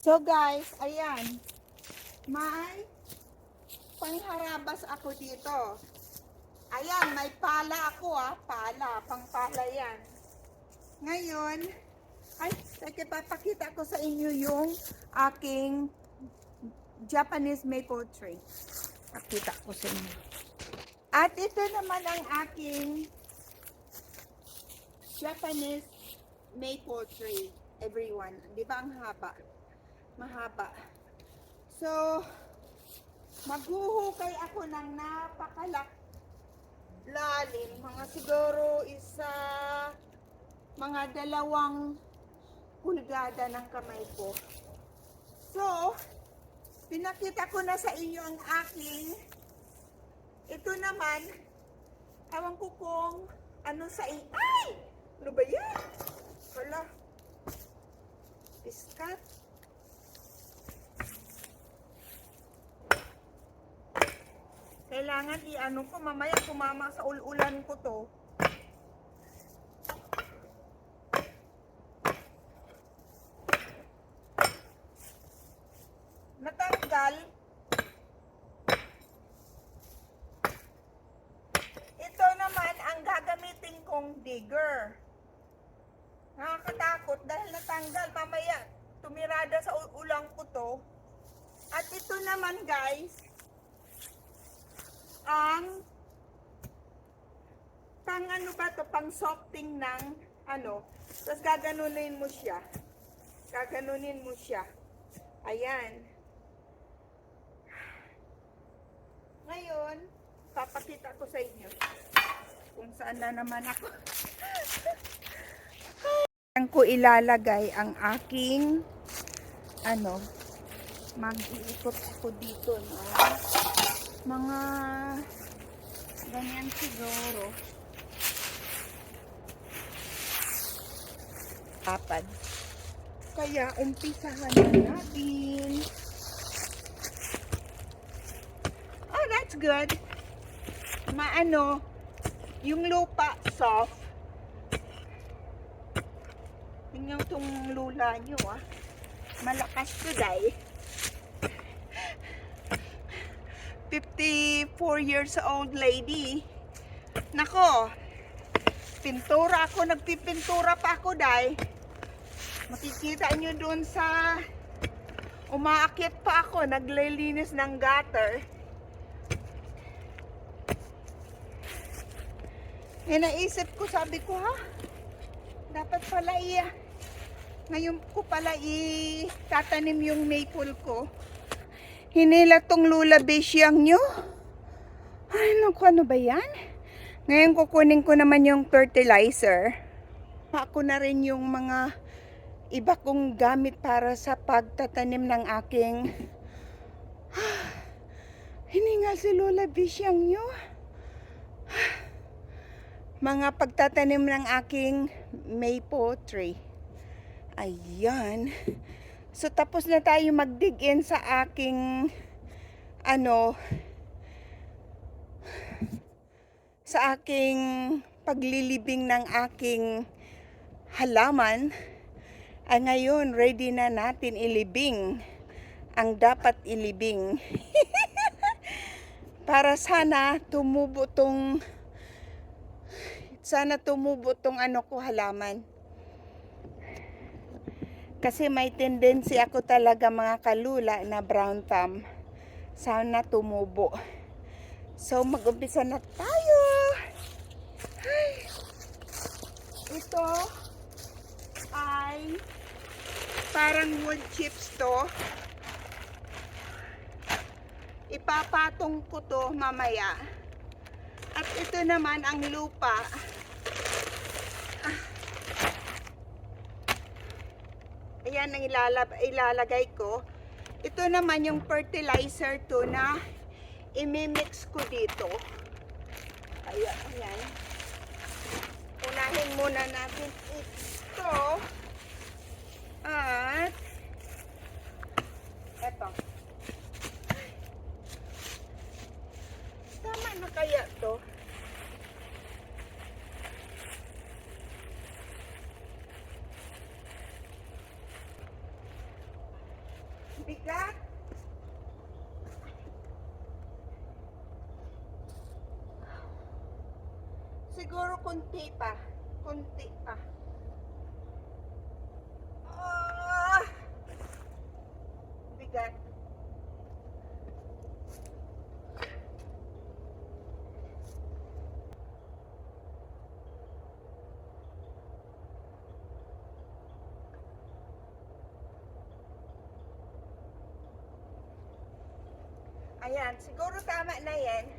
So guys, ayan. May pangharabas ako dito. Ayan, may pala ako pala, pangpala yan. Ngayon, ay, papakita ko sa inyo yung aking Japanese maple tree. Pakita ko sa inyo. At ito naman ang aking Japanese maple tree. Everyone, di ba ang haba? Mahaba. So, maghuhukay ako ng napakalalim. Mga siguro mga 2 pulgada ng kamay ko. So, pinakita ko na sa inyo ang aking, ito naman, ewan ko kung ano sa inyo. Ay! Ano ba yan? Wala. Piskat. Kailangan i-ano ko, mamaya tumama sa ululan ko to. Natanggal. Ito naman ang gagamitin kong digger. Nakakatakot dahil natanggal. Mamaya tumirada sa ulang ko to. At ito naman guys, ang pang ano ba to, pang softing ng ano, tapos gaganunin mo siya, ayan. Ngayon papakita ko sa inyo kung saan na naman ako. Saan ko ilalagay ang aking ano, mag-iikot ako dito na mga ganyan siguro. Apat. Kaya umpisahan na natin. Oh, that's good. Maano, yung lupa soft. Tingnan tong lula nyo malakas today. 54 years old lady. Nako, pintura ako, nagpipintura pa ako dahil makikita nyo doon sa umaakyat pa ako, naglilinis ng gutter. Naisip ko, sabi ko dapat pala ngayon ko pala tatanim yung maple ko. Hinila tong lula besyang nyo. Ay, naku, ano ba yan? Ngayon kukunin ko naman yung fertilizer. Ako na rin yung mga iba kong gamit para sa pagtatanim ng aking hiningal si lula besyang nyo. Mga pagtatanim ng aking maple tree. Ayan. So, tapos na tayo mag-dig in sa aking sa aking paglilibing ng aking halaman. Ay ngayon, ready na natin ilibing ang dapat ilibing. Para sana tumubo tong ano ko, halaman. Kasi may tendency ako talaga mga kalula na brown thumb. Sana tumubo. So mag-umpisa na tayo. Ay. Ito ay parang wood chips to. Ipapatong ko to mamaya. At ito naman ang lupa. Ayan ang ilalagay ko. Ito naman yung fertilizer to na imimix ko dito. Ayan. Unahin muna natin ito. At eto. Tama na kaya to? Bigat. Siguro kunti pa. Kunti pa. Ah! Bigat. Ayan, siguro tama na yan.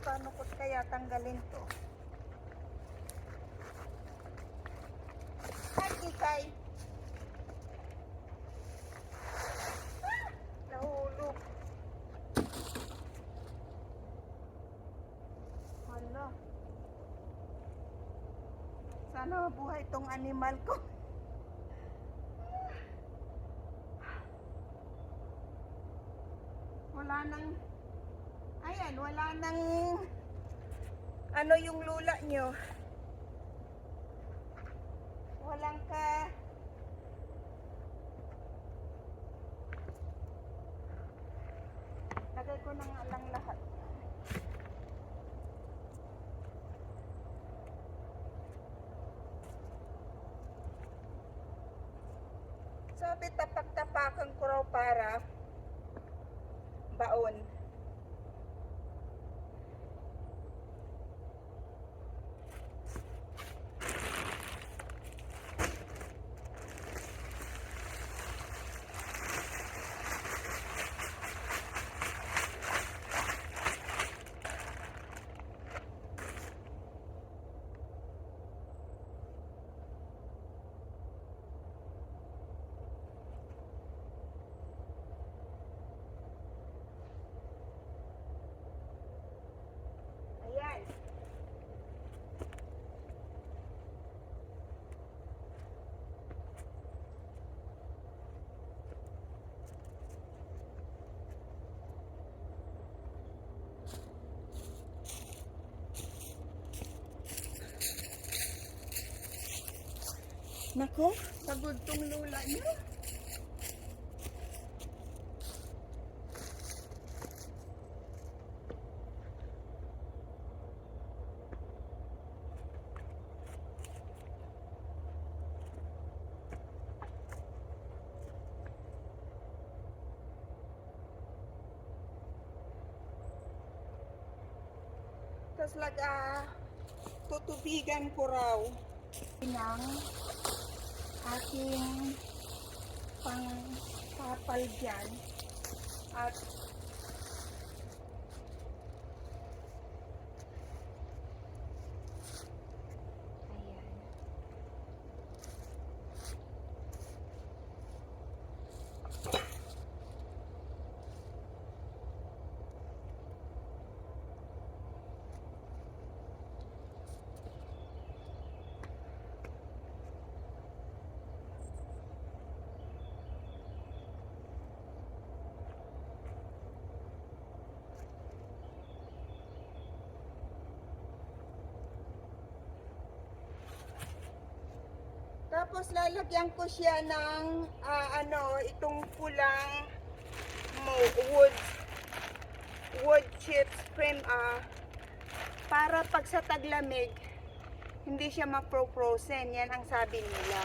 Paano ko kaya tanggalin to? Ay, ikay. Ah! Nahulog. Hala. Sana mabuhay tong animal ko. Wala nang, ayan, wala nang, ano yung lula nyo. Walang lagay ko na nga lang lahat. Sabi tapak-tapakan ko raw para baon. Ayan. Nako, pagod tong lula niyo. Tapos tutubigan ko raw ng aking pang-tapal dyan. At ayan. Tapos lalagyan ko siya ng itong pulang wood chips cream para pag sa taglamig hindi siya mapro-frozen. Yan ang sabi nila.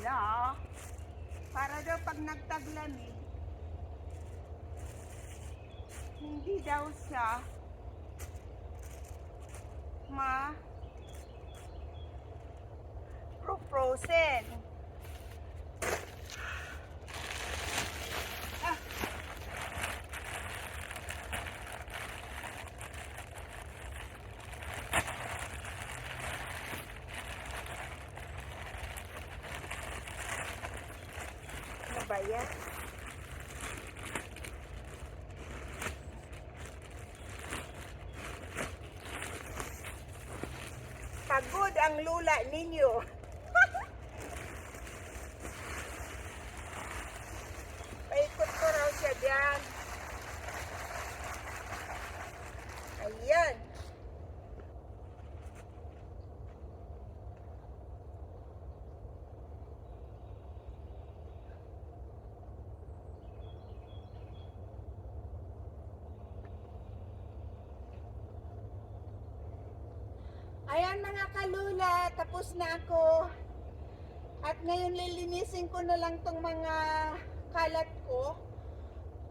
nila. Para daw pag nagtaglamig, hindi daw siya frozen. Ano ba yan? Pagod ang lula ninyo. Paikot ko raw siya dyan. Ayan. Ayan mga kalula, tapos na ako. At ngayon lilinisin ko na lang tong mga kalat ko.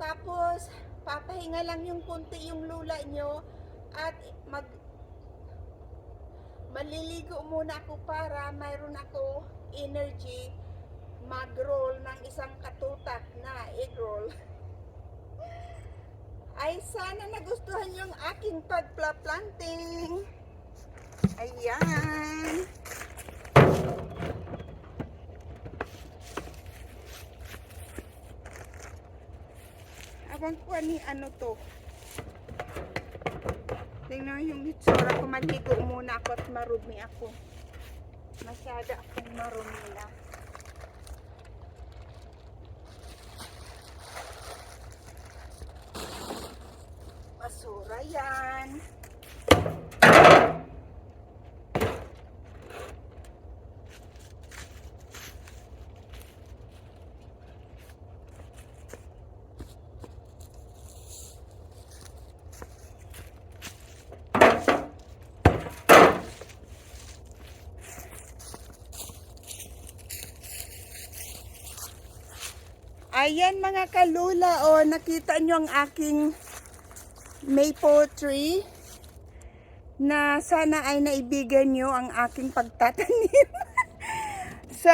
Tapos papahinga lang yung kunti yung lula nyo. At maliligo muna ako para mayroon ako energy mag-roll ng isang katutak na egg roll. Ay sana nagustuhan yung aking pagpla-planting. Ayan. Abang ko ni ano to. Tingnan yung itsura ko. Maligo muna ako at marumi ako. Masyada akong marumi na. Basura yan. Ayan mga kalula, o nakita nyo ang aking maple tree na sana ay naibigan nyo ang aking pagtatanim. So,